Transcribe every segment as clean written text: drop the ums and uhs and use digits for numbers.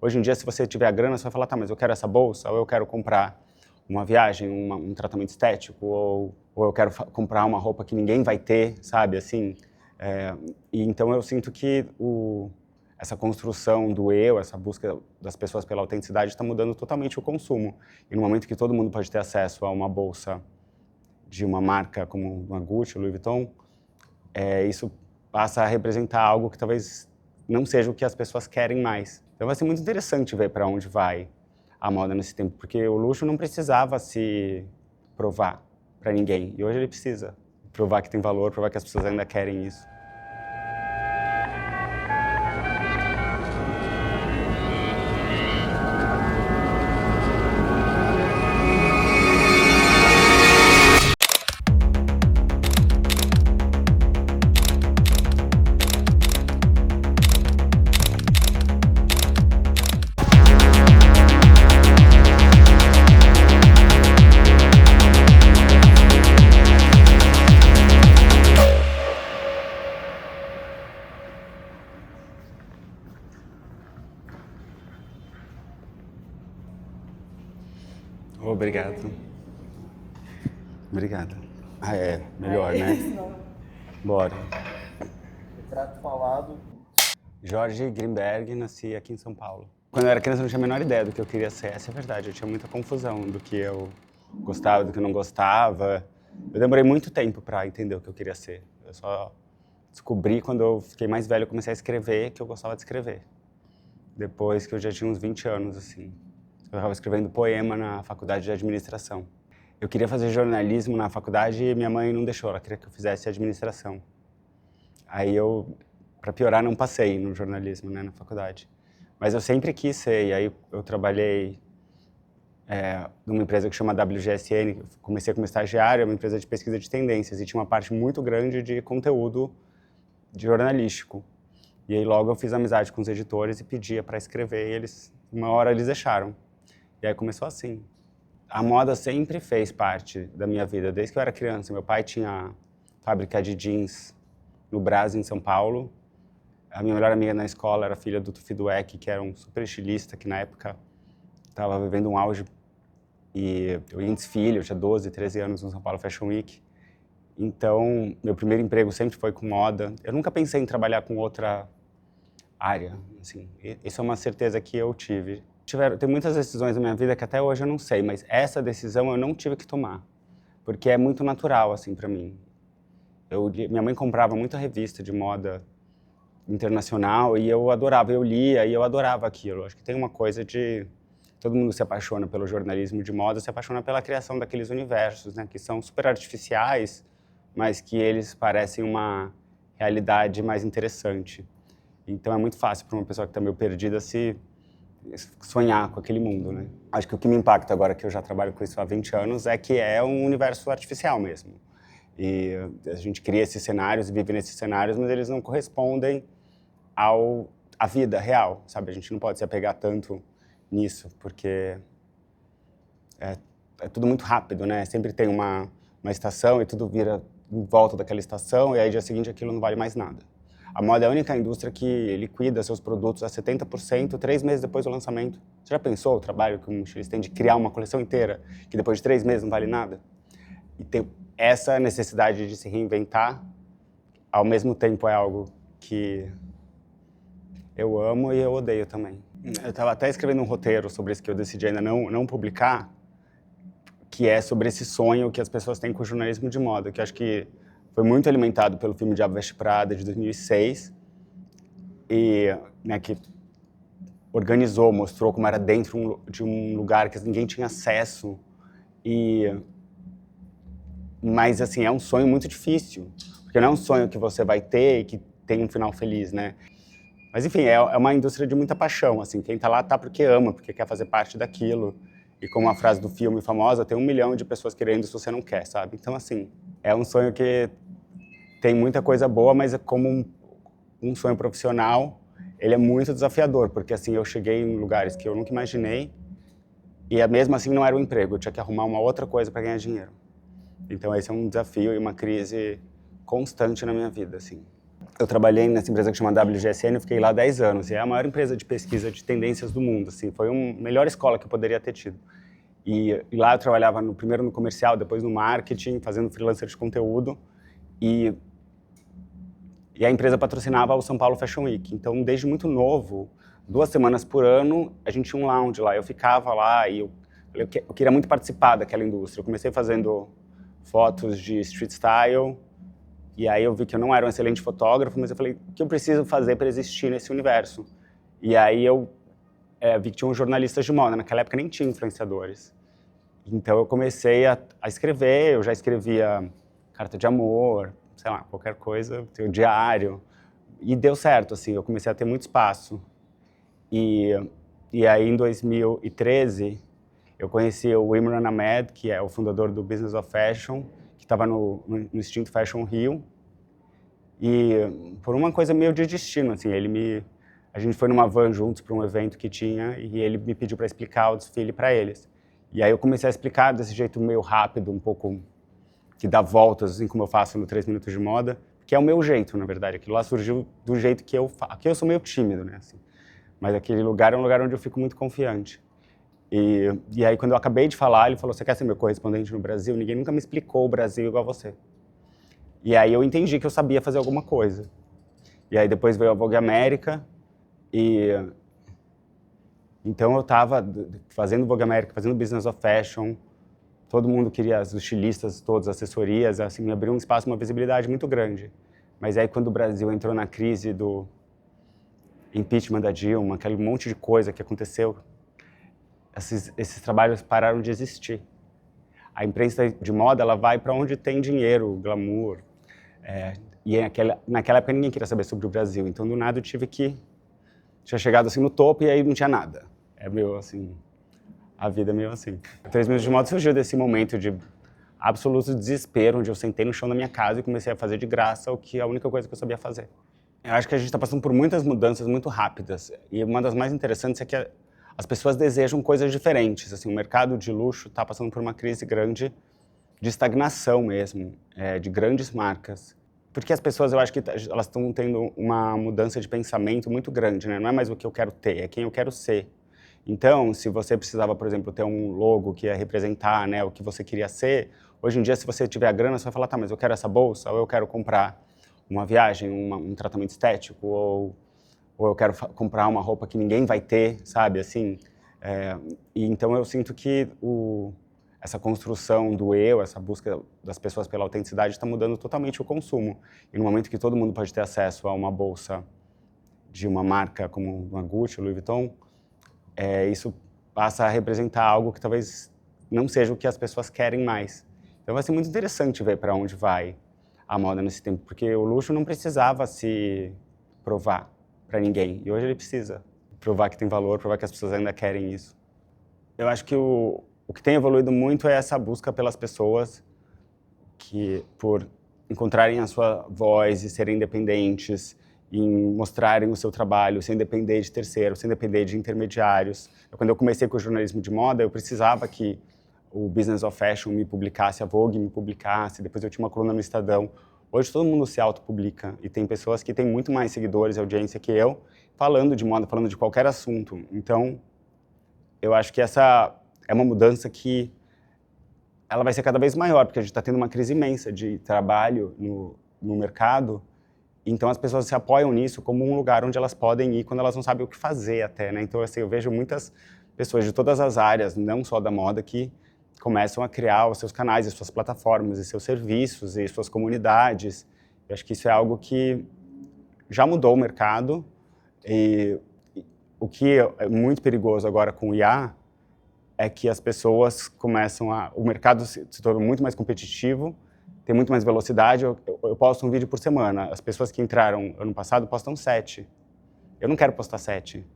Hoje em dia, se você tiver a grana, você vai falar, tá, mas eu quero essa bolsa, ou eu quero comprar uma viagem, um tratamento estético, ou eu quero comprar uma roupa que ninguém vai ter, sabe, assim. E então eu sinto que essa construção do eu, essa busca das pessoas pela autenticidade está mudando totalmente o consumo. E no momento que todo mundo pode ter acesso a uma bolsa de uma marca como uma Gucci, Louis Vuitton, isso passa a representar algo que talvez não seja o que as pessoas querem mais. Então vai ser muito interessante ver para onde vai a moda nesse tempo, porque o luxo não precisava se provar para ninguém, e hoje ele precisa provar que tem valor, provar que as pessoas ainda querem isso. Obrigado. Obrigado. Ah, melhor, né? Bora. Retrato falado. Jorge Grimberg, nasci aqui em São Paulo. Quando eu era criança, eu não tinha a menor ideia do que eu queria ser. Essa é a verdade. Eu tinha muita confusão do que eu gostava, do que eu não gostava. Eu demorei muito tempo para entender o que eu queria ser. Eu só descobri quando eu fiquei mais velho, eu comecei a escrever, que eu gostava de escrever. Depois que eu já tinha uns 20 anos, assim. Eu estava escrevendo poema na faculdade de administração. Eu queria fazer jornalismo na faculdade e minha mãe não deixou, ela queria que eu fizesse administração. Aí eu, para piorar, não passei no jornalismo, né, na faculdade. Mas eu sempre quis ser, e aí eu trabalhei numa empresa que chama WGSN, comecei como estagiário, é uma empresa de pesquisa de tendências, e tinha uma parte muito grande de conteúdo de jornalístico. E aí logo eu fiz amizade com os editores e pedia para escrever, e uma hora eles deixaram. E aí começou assim. A moda sempre fez parte da minha vida, desde que eu era criança. Meu pai tinha fábrica de jeans no Brás, em São Paulo. A minha melhor amiga na escola era filha do Tufi Dueck, que era um super estilista, que na época estava vivendo um auge. E eu ia em desfile, eu tinha 12, 13 anos no São Paulo Fashion Week. Então, meu primeiro emprego sempre foi com moda. Eu nunca pensei em trabalhar com outra área, assim. Isso é uma certeza que eu tive. Tem muitas decisões na minha vida que até hoje eu não sei, mas essa decisão eu não tive que tomar, porque é muito natural, assim, para mim. Minha mãe comprava muita revista de moda internacional e eu adorava, eu lia e eu adorava aquilo. Acho que tem uma coisa de... Todo mundo se apaixona pelo jornalismo de moda, se apaixona pela criação daqueles universos, né, que são super artificiais, mas que eles parecem uma realidade mais interessante. Então é muito fácil para uma pessoa que está meio perdida se sonhar com aquele mundo, né? Acho que o que me impacta agora, que eu já trabalho com isso há 20 anos, é que é um universo artificial mesmo. E a gente cria esses cenários, vive nesses cenários, mas eles não correspondem à vida real, sabe? A gente não pode se apegar tanto nisso, porque é tudo muito rápido, né? Sempre tem uma estação e tudo vira em volta daquela estação, e aí dia seguinte aquilo não vale mais nada. A moda é a única indústria que liquida seus produtos a 70% 3 meses depois do lançamento. Você já pensou o trabalho que um estilista tem de criar uma coleção inteira que depois de 3 meses não vale nada? E ter essa necessidade de se reinventar, ao mesmo tempo é algo que eu amo e eu odeio também. Eu estava até escrevendo um roteiro sobre isso que eu decidi ainda não publicar, que é sobre esse sonho que as pessoas têm com o jornalismo de moda, que eu acho que foi muito alimentado pelo filme Diabo Veste Prada, de 2006, e, né, que organizou, mostrou como era dentro de um lugar que ninguém tinha acesso. Mas, assim, é um sonho muito difícil, porque não é um sonho que você vai ter e que tem um final feliz, né? Mas, enfim, é uma indústria de muita paixão, assim. Quem tá lá tá porque ama, porque quer fazer parte daquilo. E como a frase do filme famosa, tem 1 milhão de pessoas querendo se você não quer, sabe? Então, assim, é um sonho que tem muita coisa boa, mas é como um sonho profissional, ele é muito desafiador, porque assim, eu cheguei em lugares que eu nunca imaginei e mesmo assim não era um emprego, eu tinha que arrumar uma outra coisa para ganhar dinheiro. Então esse é um desafio e uma crise constante na minha vida, assim. eu trabalhei nessa empresa que chama WGSN, eu fiquei lá 10 anos. E é a maior empresa de pesquisa de tendências do mundo, assim. Foi a melhor escola que eu poderia ter tido. E lá eu trabalhava primeiro no comercial, depois no marketing, fazendo freelancer de conteúdo. E a empresa patrocinava o São Paulo Fashion Week. Então, desde muito novo, 2 semanas por ano, a gente tinha um lounge lá. Eu ficava lá e eu queria muito participar daquela indústria. Eu comecei fazendo fotos de street style. E aí eu vi que eu não era um excelente fotógrafo, mas eu falei, o que eu preciso fazer para existir nesse universo? E aí eu vi que tinha uns jornalistas de moda. Naquela época nem tinha influenciadores. Então eu comecei a escrever, eu já escrevia carta de amor, sei lá, qualquer coisa, o diário. E deu certo, assim, eu comecei a ter muito espaço. E aí em 2013 eu conheci o Imran Ahmed, que é o fundador do Business of Fashion, que estava no Instinto Fashion Rio. E por uma coisa meio de destino, assim, a gente foi numa van juntos para um evento que tinha e ele me pediu para explicar o desfile para eles. E aí eu comecei a explicar desse jeito meio rápido, um pouco que dá voltas, assim como eu faço no 3 Minutos de Moda, que é o meu jeito, na verdade. Aquilo lá surgiu do jeito que eu faço. Aqui eu sou meio tímido, né, assim. Mas aquele lugar é um lugar onde eu fico muito confiante. E aí, quando eu acabei de falar, ele falou, você quer ser meu correspondente no Brasil? Ninguém nunca me explicou o Brasil igual você. E aí eu entendi que eu sabia fazer alguma coisa. E aí depois veio a Vogue América, e então eu estava fazendo Vogue América, fazendo Business of Fashion, todo mundo queria, os estilistas, todas as assessorias, assim, me abriu um espaço, uma visibilidade muito grande. Mas aí quando o Brasil entrou na crise do impeachment da Dilma, aquele monte de coisa que aconteceu, esses trabalhos pararam de existir. A imprensa de moda, ela vai para onde tem dinheiro, glamour. E naquela época ninguém queria saber sobre o Brasil, então do nada eu tinha chegado assim no topo e aí não tinha nada. É meio assim, a vida é meio assim. 3 Minutos de Moda surgiu desse momento de absoluto desespero, onde eu sentei no chão da minha casa e comecei a fazer de graça a única coisa que eu sabia fazer. Eu acho que a gente está passando por muitas mudanças muito rápidas e uma das mais interessantes é que as pessoas desejam coisas diferentes. Assim, o mercado de luxo está passando por uma crise grande de estagnação mesmo, de grandes marcas. Porque as pessoas, eu acho que elas estão tendo uma mudança de pensamento muito grande, né? Não é mais o que eu quero ter, é quem eu quero ser. Então, se você precisava, por exemplo, ter um logo que ia representar, né, o que você queria ser, hoje em dia, se você tiver a grana, você vai falar, tá, mas eu quero essa bolsa, ou eu quero comprar uma viagem, um tratamento estético, ou eu quero comprar uma roupa que ninguém vai ter, sabe, assim. E então eu sinto que essa construção do eu, essa busca das pessoas pela autenticidade está mudando totalmente o consumo. E no momento que todo mundo pode ter acesso a uma bolsa de uma marca como uma Gucci, Louis Vuitton, isso passa a representar algo que talvez não seja o que as pessoas querem mais. Então vai ser muito interessante ver para onde vai a moda nesse tempo, porque o luxo não precisava se provar para ninguém, e hoje ele precisa provar que tem valor, provar que as pessoas ainda querem isso. Eu acho que o que tem evoluído muito é essa busca pelas pessoas que, por encontrarem a sua voz e serem independentes, em mostrarem o seu trabalho sem depender de terceiros, sem depender de intermediários. Quando eu comecei com o jornalismo de moda, eu precisava que o Business of Fashion me publicasse, a Vogue me publicasse, depois eu tinha uma coluna no Estadão. Hoje todo mundo se autopublica e tem pessoas que têm muito mais seguidores e audiência que eu, falando de moda, falando de qualquer assunto. Então, eu acho que essa é uma mudança que ela vai ser cada vez maior, porque a gente está tendo uma crise imensa de trabalho no mercado, então as pessoas se apoiam nisso como um lugar onde elas podem ir quando elas não sabem o que fazer até, né? Então, assim, eu vejo muitas pessoas de todas as áreas, não só da moda, que começam a criar os seus canais, as suas plataformas, e seus serviços, e suas comunidades. Eu acho que isso é algo que já mudou o mercado, e o que é muito perigoso agora com o IA é que as pessoas começam o mercado se torna muito mais competitivo, tem muito mais velocidade. Eu posto um vídeo por semana. As pessoas que entraram ano passado postam 7. Eu não quero postar 7.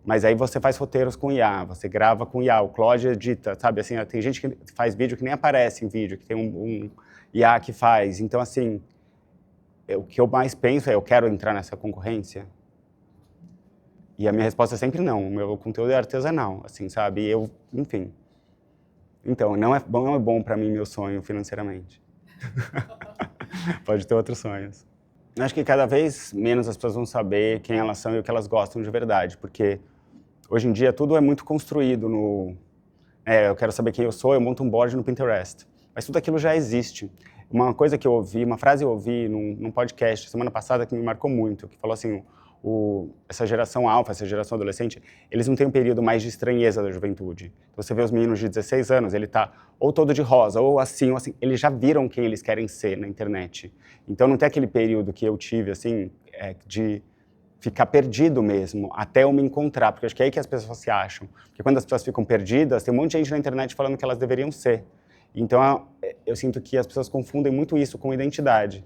Mas aí você faz roteiros com IA, você grava com IA, o Claude edita, sabe? Assim, tem gente que faz vídeo que nem aparece em vídeo, que tem um IA que faz. Então, assim, o que eu mais penso é, eu quero entrar nessa concorrência? E a minha resposta é sempre não. O meu conteúdo é artesanal, assim, sabe? E enfim. Então, não é bom para mim meu sonho financeiramente. Pode ter outros sonhos. Eu acho que cada vez menos as pessoas vão saber quem elas são e o que elas gostam de verdade, porque hoje em dia tudo é muito construído no... eu quero saber quem eu sou, eu monto um board no Pinterest. Mas tudo aquilo já existe. Uma coisa que eu ouvi, uma frase eu ouvi num podcast semana passada que me marcou muito, que falou assim, essa geração alfa, essa geração adolescente, eles não têm um período mais de estranheza da juventude. Então, você vê os meninos de 16 anos, ele tá ou todo de rosa, ou assim, eles já viram quem eles querem ser na internet. Então não tem aquele período que eu tive, assim, de ficar perdido mesmo, até eu me encontrar, porque acho que é aí que as pessoas se acham. Porque quando as pessoas ficam perdidas, tem um monte de gente na internet falando que elas deveriam ser. Então, eu sinto que as pessoas confundem muito isso com identidade.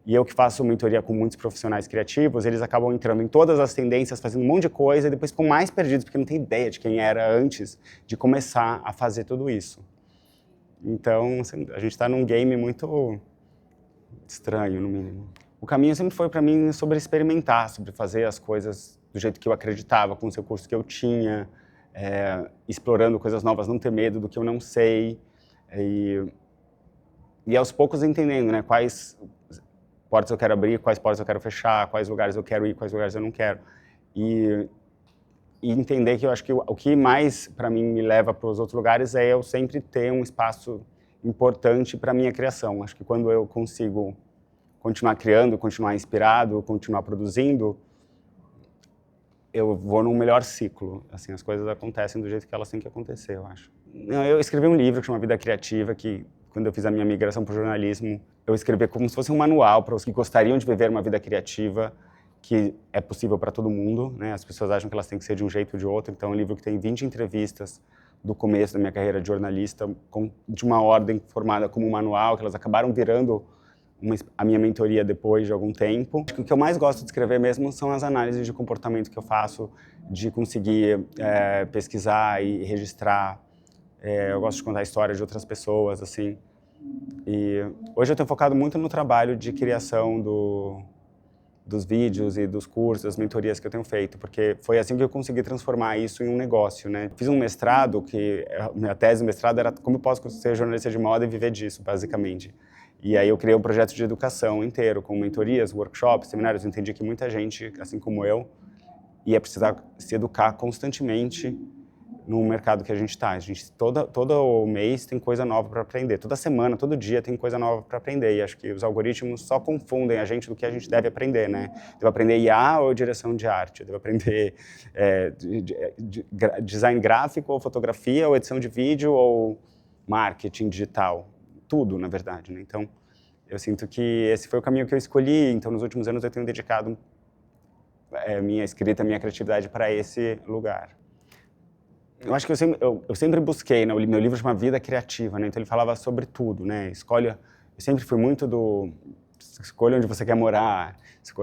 E eu que faço mentoria com muitos profissionais criativos, eles acabam entrando em todas as tendências, fazendo um monte de coisa, e depois ficam mais perdidos, porque não tem ideia de quem era antes de começar a fazer tudo isso. Então, assim, a gente está num game muito estranho, no mínimo. O caminho sempre foi, para mim, sobre experimentar, sobre fazer as coisas do jeito que eu acreditava, com os recursos que eu tinha, explorando coisas novas, não ter medo do que eu não sei. E aos poucos entendendo, né, quais portas eu quero abrir, quais portas eu quero fechar, quais lugares eu quero ir, quais lugares eu não quero. E entender que eu acho que o que mais, para mim, me leva para os outros lugares é eu sempre ter um espaço importante para a minha criação. Acho que quando eu consigo continuar criando, continuar inspirado, continuar produzindo, eu vou num melhor ciclo. Assim, as coisas acontecem do jeito que elas têm que acontecer, eu acho. Eu escrevi um livro que chama Vida Criativa, que quando eu fiz a minha migração para o jornalismo, eu escrevi como se fosse um manual para os que gostariam de viver uma vida criativa, que é possível para todo mundo, né? As pessoas acham que elas têm que ser de um jeito ou de outro, então é um livro que tem 20 entrevistas do começo da minha carreira de jornalista, de uma ordem formada como um manual, que elas acabaram virando a minha mentoria depois de algum tempo. Acho que o que eu mais gosto de escrever mesmo são as análises de comportamento que eu faço, de conseguir pesquisar e registrar. Eu gosto de contar a história de outras pessoas, assim. E hoje eu tenho focado muito no trabalho de criação dos vídeos e dos cursos, das mentorias que eu tenho feito, porque foi assim que eu consegui transformar isso em um negócio, né? Fiz um mestrado, que minha tese de mestrado era como eu posso ser jornalista de moda e viver disso, basicamente. E aí eu criei um projeto de educação inteiro, com mentorias, workshops, seminários. Eu entendi que muita gente, assim como eu, ia precisar se educar constantemente no mercado que a gente está. A gente, todo mês tem coisa nova para aprender. Toda semana, todo dia tem coisa nova para aprender. E acho que os algoritmos só confundem a gente do que a gente deve aprender, né? Devo aprender IA ou direção de arte? Devo aprender design gráfico ou fotografia ou edição de vídeo ou marketing digital? Tudo, na verdade, né? Então, eu sinto que esse foi o caminho que eu escolhi. Então, nos últimos anos, eu tenho dedicado minha escrita, minha criatividade para esse lugar. Eu acho que eu sempre busquei, né? Meu livro chama Vida Criativa, né? Então ele falava sobre tudo, né? Eu sempre fui muito escolha onde você quer morar.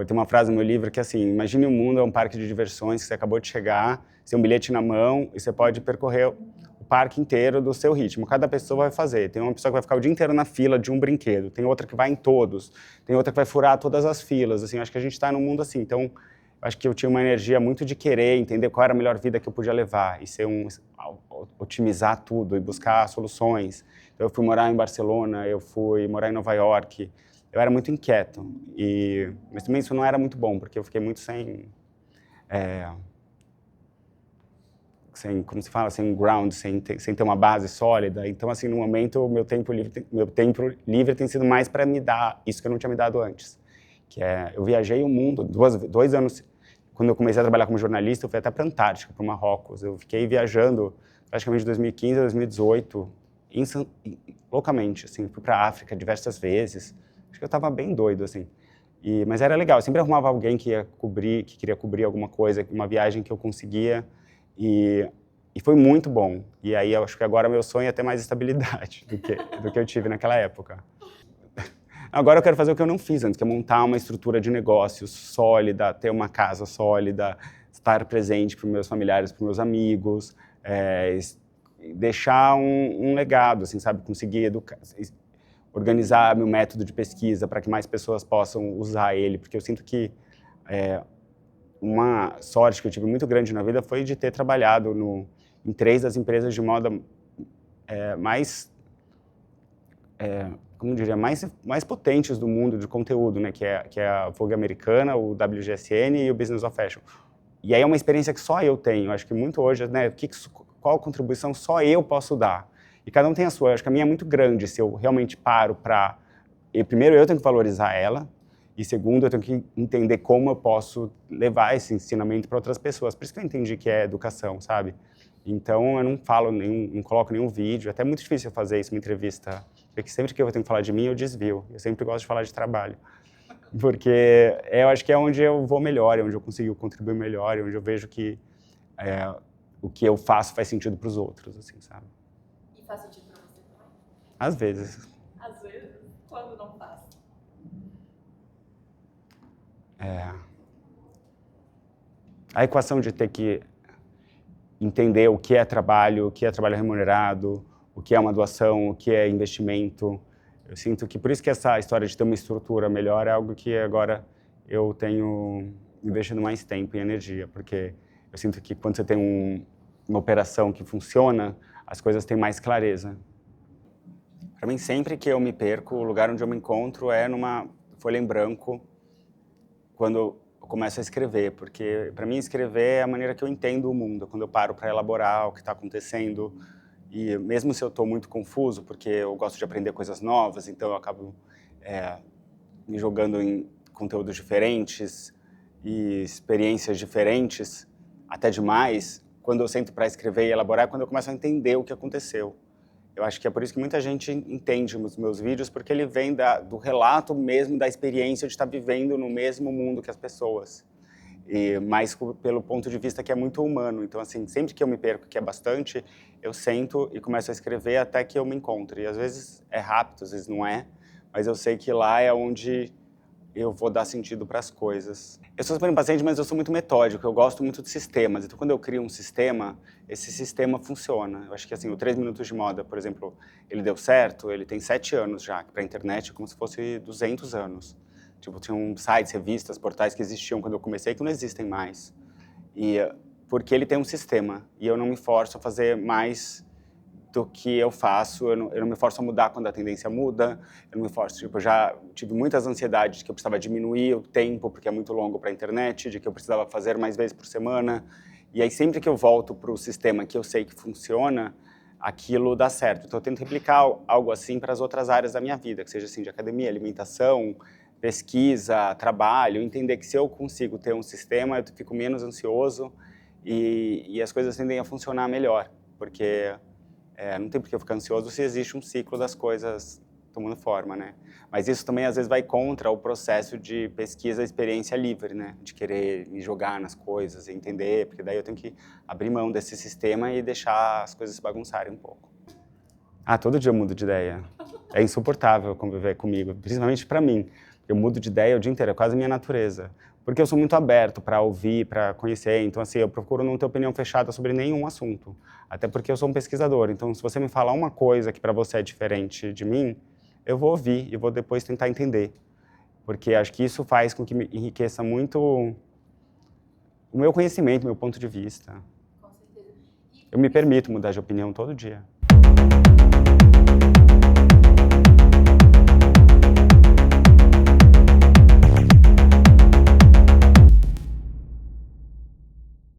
Tem uma frase no meu livro que é assim, imagine um mundo, é um parque de diversões que você acabou de chegar, você tem um bilhete na mão e você pode percorrer o parque inteiro do seu ritmo. Cada pessoa vai fazer. Tem uma pessoa que vai ficar o dia inteiro na fila de um brinquedo, tem outra que vai em todos, tem outra que vai furar todas as filas. Assim, acho que a gente está num mundo assim. Então, acho que eu tinha uma energia muito de querer entender qual era a melhor vida que eu podia levar e otimizar tudo e buscar soluções. Então, eu fui morar em Barcelona, eu fui morar em Nova York. Eu era muito inquieto, mas também isso não era muito bom, porque eu fiquei muito sem como se fala, sem ground, sem ter uma base sólida. Então, assim, no momento, o meu tempo livre tem sido mais para me dar isso que eu não tinha me dado antes. Que eu viajei o mundo, 2 anos, quando eu comecei a trabalhar como jornalista, eu fui até para a Antártica, para o Marrocos. Eu fiquei viajando praticamente de 2015 a 2018, loucamente, assim, fui para a África diversas vezes. Acho que eu estava bem doido, assim. Mas era legal, eu sempre arrumava alguém que queria cobrir alguma coisa, uma viagem que eu conseguia, e foi muito bom. E aí eu acho que agora meu sonho é ter mais estabilidade do que eu tive naquela época. Agora eu quero fazer o que eu não fiz antes, que é montar uma estrutura de negócios sólida, ter uma casa sólida, estar presente para os meus familiares, para os meus amigos, deixar um legado, assim, sabe? Conseguir organizar meu método de pesquisa para que mais pessoas possam usar ele, porque eu sinto que uma sorte que eu tive muito grande na vida foi de ter trabalhado em 3 das empresas de moda mais como eu diria, mais potentes do mundo de conteúdo, né? Que é a Vogue americana, o WGSN e o Business of Fashion. E aí é uma experiência que só eu tenho. Acho que muito hoje, né? Qual contribuição só eu posso dar? E cada um tem a sua. Acho que a minha é muito grande. Se eu realmente paro para... Primeiro, eu tenho que valorizar ela. E segundo, eu tenho que entender como eu posso levar esse ensinamento para outras pessoas. Por isso que eu entendi que é educação, sabe? Então, eu não falo não coloco nenhum vídeo. É até muito difícil fazer isso, uma entrevista. Porque sempre que eu tenho que falar de mim, eu desvio. Eu sempre gosto de falar de trabalho. Porque eu acho que é onde eu vou melhor, é onde eu consigo contribuir melhor, é onde eu vejo que o que eu faço faz sentido para os outros, assim, sabe? E faz sentido para você também? Às vezes. Às vezes? Quando não faz? A equação de ter que entender o que é trabalho remunerado, o que é uma doação, o que é investimento. Eu sinto que por isso que essa história de ter uma estrutura melhor é algo que agora eu tenho investido mais tempo e energia, porque eu sinto que quando você tem uma operação que funciona, as coisas têm mais clareza. Para mim, sempre que eu me perco, o lugar onde eu me encontro é numa folha em branco, quando eu começo a escrever, porque para mim escrever é a maneira que eu entendo o mundo, quando eu paro para elaborar o que está acontecendo. E mesmo se eu estou muito confuso, porque eu gosto de aprender coisas novas, então eu acabo me jogando em conteúdos diferentes e experiências diferentes, até demais, quando eu sento para escrever e elaborar, é quando eu começo a entender o que aconteceu. Eu acho que é por isso que muita gente entende os meus vídeos, porque ele vem do relato mesmo, da experiência de estar vivendo no mesmo mundo que as pessoas. Mas pelo ponto de vista que é muito humano. Então, assim, sempre que eu me perco, que é bastante, eu sento e começo a escrever até que eu me encontre. E às vezes é rápido, às vezes não é, mas eu sei que lá é onde eu vou dar sentido para as coisas. Eu sou super impaciente, mas eu sou muito metódico, eu gosto muito de sistemas. Então, quando eu crio um sistema, esse sistema funciona. Eu acho que, assim, o 3 Minutos de Moda, por exemplo, ele deu certo, ele tem 7 anos já, que para a internet é como se fosse 200 anos. Tipo, tinham sites, revistas, portais que existiam quando eu comecei que não existem mais. Porque ele tem um sistema, e eu não me forço a fazer mais do que eu faço, eu não me forço a mudar quando a tendência muda, eu não me forço, tipo, eu já tive muitas ansiedades de que eu precisava diminuir o tempo, porque é muito longo para a internet, de que eu precisava fazer mais vezes por semana, e aí sempre que eu volto para o sistema que eu sei que funciona, aquilo dá certo. Então eu tento replicar algo assim para as outras áreas da minha vida, que seja assim, de academia, alimentação, pesquisa, trabalho, entender que se eu consigo ter um sistema, eu fico menos ansioso e as coisas tendem a funcionar melhor, porque não tem por que eu ficar ansioso se existe um ciclo das coisas tomando forma, né? Mas isso também, às vezes, vai contra o processo de pesquisa, experiência livre, né? De querer me jogar nas coisas e entender, porque daí eu tenho que abrir mão desse sistema e deixar as coisas se bagunçarem um pouco. Todo dia eu mudo de ideia. É insuportável conviver comigo, principalmente para mim. Eu mudo de ideia o dia inteiro, é quase a minha natureza. Porque eu sou muito aberto para ouvir, para conhecer. Então, assim, eu procuro não ter opinião fechada sobre nenhum assunto. Até porque eu sou um pesquisador. Então, se você me falar uma coisa que para você é diferente de mim, eu vou ouvir e vou depois tentar entender. Porque acho que isso faz com que me enriqueça muito o meu conhecimento, o meu ponto de vista. Com certeza. Eu me permito mudar de opinião todo dia.